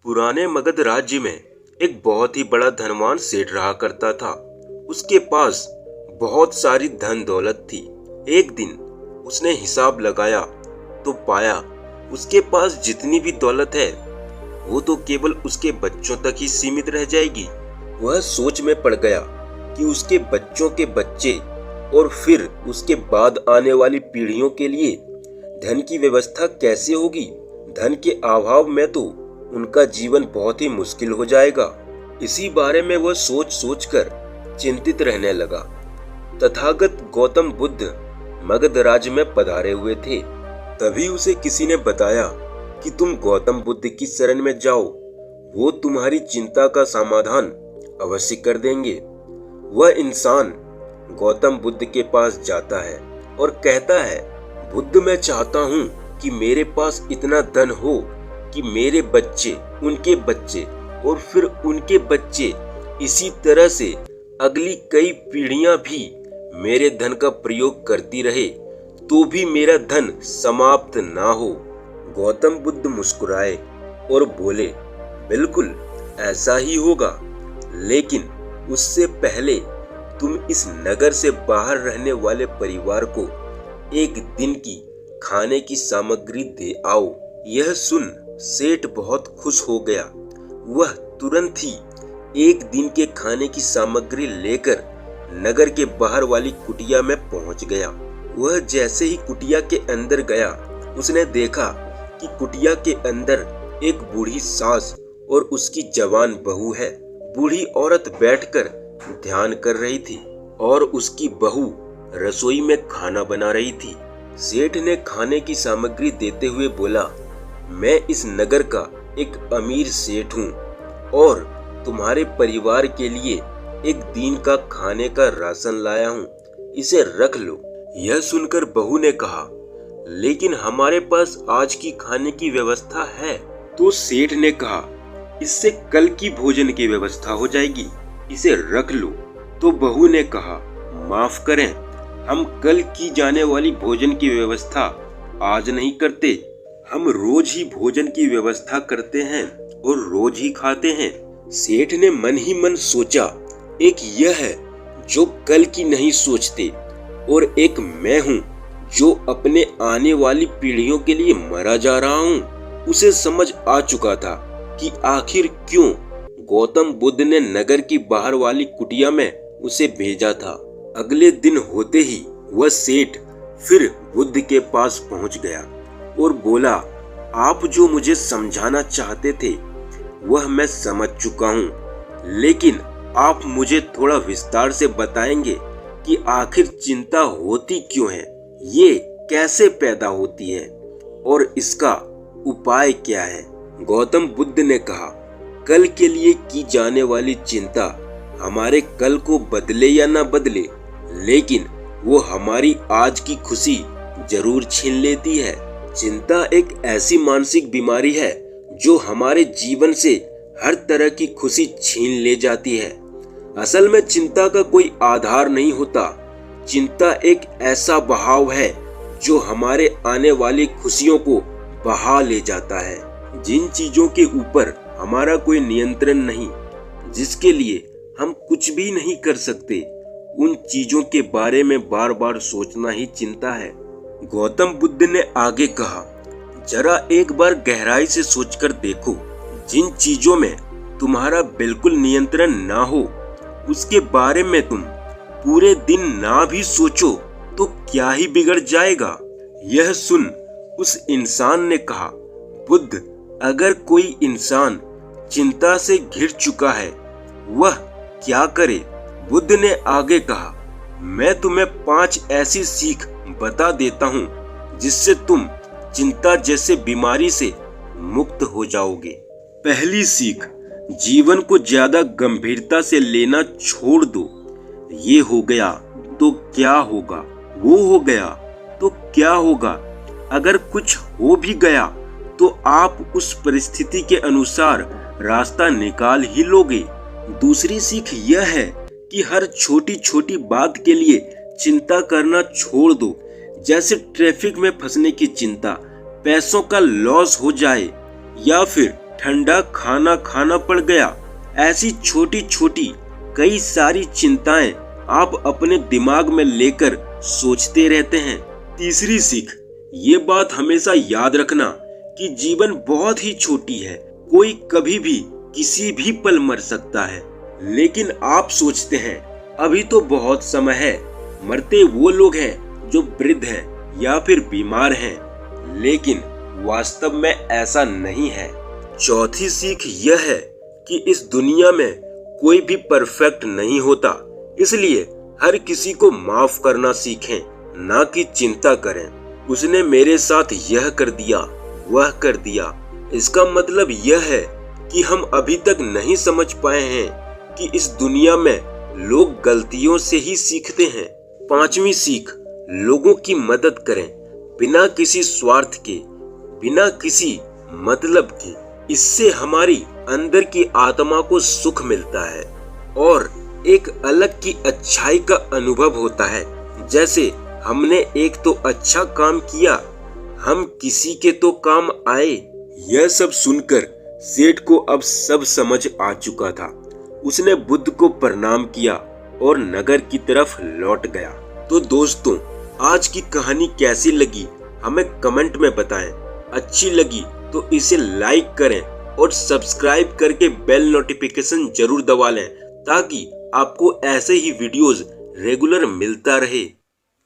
पुराने मगध राज्य में एक बहुत ही बड़ा धनवान सेठ रहा करता था। उसके पास बहुत सारी धन दौलत थी। एक दिन उसने हिसाब लगाया तो पाया उसके पास जितनी भी दौलत है वो तो केवल उसके बच्चों तक ही सीमित रह जाएगी। वह सोच में पड़ गया कि उसके बच्चों के बच्चे और फिर उसके बाद आने वाली पीढ़ियों के लिए धन की व्यवस्था कैसे होगी। धन के अभाव में तो उनका जीवन बहुत ही मुश्किल हो जाएगा। इसी बारे में वह सोच सोच कर चिंतित रहने लगा। तथागत गौतम बुद्ध मगध राज्य में पधारे हुए थे। तभी उसे किसी ने बताया कि तुम गौतम बुद्ध की शरण में जाओ, वो तुम्हारी चिंता का समाधान अवश्य कर देंगे। वह इंसान गौतम बुद्ध के पास जाता है और कहता है, बुद्ध, मैं चाहता हूँ कि मेरे पास इतना धन हो कि मेरे बच्चे, उनके बच्चे और फिर उनके बच्चे, इसी तरह से अगली कई पीढ़ियां भी मेरे धन का प्रयोग करती रहे तो भी मेरा धन समाप्त ना हो। गौतम बुद्ध मुस्कुराए और बोले, बिल्कुल ऐसा ही होगा, लेकिन उससे पहले तुम इस नगर से बाहर रहने वाले परिवार को एक दिन की खाने की सामग्री दे आओ। यह सुन सेठ बहुत खुश हो गया। वह तुरंत ही एक दिन के खाने की सामग्री लेकर नगर के बाहर वाली कुटिया में पहुंच गया। वह जैसे ही कुटिया के अंदर गया, उसने देखा कि कुटिया के अंदर एक बूढ़ी सास और उसकी जवान बहू है। बूढ़ी औरत बैठकर ध्यान कर रही थी और उसकी बहू रसोई में खाना बना रही थी। सेठ ने खाने की सामग्री देते हुए बोला, मैं इस नगर का एक अमीर सेठ हूँ और तुम्हारे परिवार के लिए एक दिन का खाने का राशन लाया हूँ, इसे रख लो। यह सुनकर बहू ने कहा, लेकिन हमारे पास आज की खाने की व्यवस्था है। तो सेठ ने कहा, इससे कल की भोजन की व्यवस्था हो जाएगी, इसे रख लो। तो बहू ने कहा, माफ करें, हम कल की जाने वाली भोजन की व्यवस्था आज नहीं करते। हम रोज ही भोजन की व्यवस्था करते हैं और रोज ही खाते हैं। सेठ ने मन ही मन सोचा, एक यह है जो कल की नहीं सोचते और एक मैं हूँ जो अपने आने वाली पीढ़ियों के लिए मरा जा रहा हूँ। उसे समझ आ चुका था कि आखिर क्यों गौतम बुद्ध ने नगर की बाहर वाली कुटिया में उसे भेजा था। अगले दिन होते ही वह सेठ फिर बुद्ध के पास पहुंच गया और बोला, आप जो मुझे समझाना चाहते थे वह मैं समझ चुका हूँ, लेकिन आप मुझे थोड़ा विस्तार से बताएंगे कि आखिर चिंता होती क्यों है, ये कैसे पैदा होती है और इसका उपाय क्या है। गौतम बुद्ध ने कहा, कल के लिए की जाने वाली चिंता हमारे कल को बदले या ना बदले, लेकिन वो हमारी आज की खुशी जरूर छीन लेती है। चिंता एक ऐसी मानसिक बीमारी है जो हमारे जीवन से हर तरह की खुशी छीन ले जाती है। असल में चिंता का कोई आधार नहीं होता। चिंता एक ऐसा बहाव है जो हमारे आने वाली खुशियों को बहा ले जाता है। जिन चीजों के ऊपर हमारा कोई नियंत्रण नहीं, जिसके लिए हम कुछ भी नहीं कर सकते, उन चीजों के बारे में बार बार सोचना ही चिंता है। गौतम बुद्ध ने आगे कहा, जरा एक बार गहराई से सोचकर देखो, जिन चीजों में तुम्हारा बिल्कुल नियंत्रण ना हो उसके बारे में तुम पूरे दिन ना भी सोचो तो क्या ही बिगड़ जाएगा। यह सुन उस इंसान ने कहा, बुद्ध, अगर कोई इंसान चिंता से घिर चुका है वह क्या करे। बुद्ध ने आगे कहा, मैं तुम्हें 5 ऐसी सीख बता देता हूँ जिससे तुम चिंता जैसे बीमारी से मुक्त हो जाओगे। पहली सीख, जीवन को ज्यादा गंभीरता से लेना छोड़ दो। ये हो गया तो क्या होगा, वो हो गया तो क्या होगा। अगर कुछ हो भी गया तो आप उस परिस्थिति के अनुसार रास्ता निकाल ही लोगे। दूसरी सीख यह है कि हर छोटी छोटी बात के लिए चिंता करना छोड़ दो, जैसे ट्रैफिक में फंसने की चिंता, पैसों का लॉस हो जाए या फिर ठंडा खाना खाना पड़ गया। ऐसी छोटी छोटी कई सारी चिंताएं आप अपने दिमाग में लेकर सोचते रहते हैं। तीसरी सीख, ये बात हमेशा याद रखना कि जीवन बहुत ही छोटी है। कोई कभी भी किसी भी पल मर सकता है, लेकिन आप सोचते हैं अभी तो बहुत समय है। मरते वो लोग हैं जो वृद्ध हैं या फिर बीमार हैं, लेकिन वास्तव में ऐसा नहीं है। चौथी सीख यह है कि इस दुनिया में कोई भी परफेक्ट नहीं होता, इसलिए हर किसी को माफ करना सीखें, ना कि चिंता करें उसने मेरे साथ यह कर दिया वह कर दिया। इसका मतलब यह है कि हम अभी तक नहीं समझ पाए हैं कि इस दुनिया में लोग गलतियों से ही सीखते हैं। पांचवी सीख, लोगों की मदद करें बिना किसी स्वार्थ के, बिना किसी मतलब के। इससे हमारी अंदर की आत्मा को सुख मिलता है और एक अलग की अच्छाई का अनुभव होता है। जैसे हमने एक तो अच्छा काम किया, हम किसी के तो काम आए। यह सब सुनकर सेठ को अब सब समझ आ चुका था। उसने बुद्ध को प्रणाम किया और नगर की तरफ लौट गया। तो दोस्तों, आज की कहानी कैसी लगी हमें कमेंट में बताएं। अच्छी लगी तो इसे लाइक करें और सब्सक्राइब करके बेल नोटिफिकेशन जरूर दबा लें, ताकि आपको ऐसे ही वीडियोस रेगुलर मिलता रहे।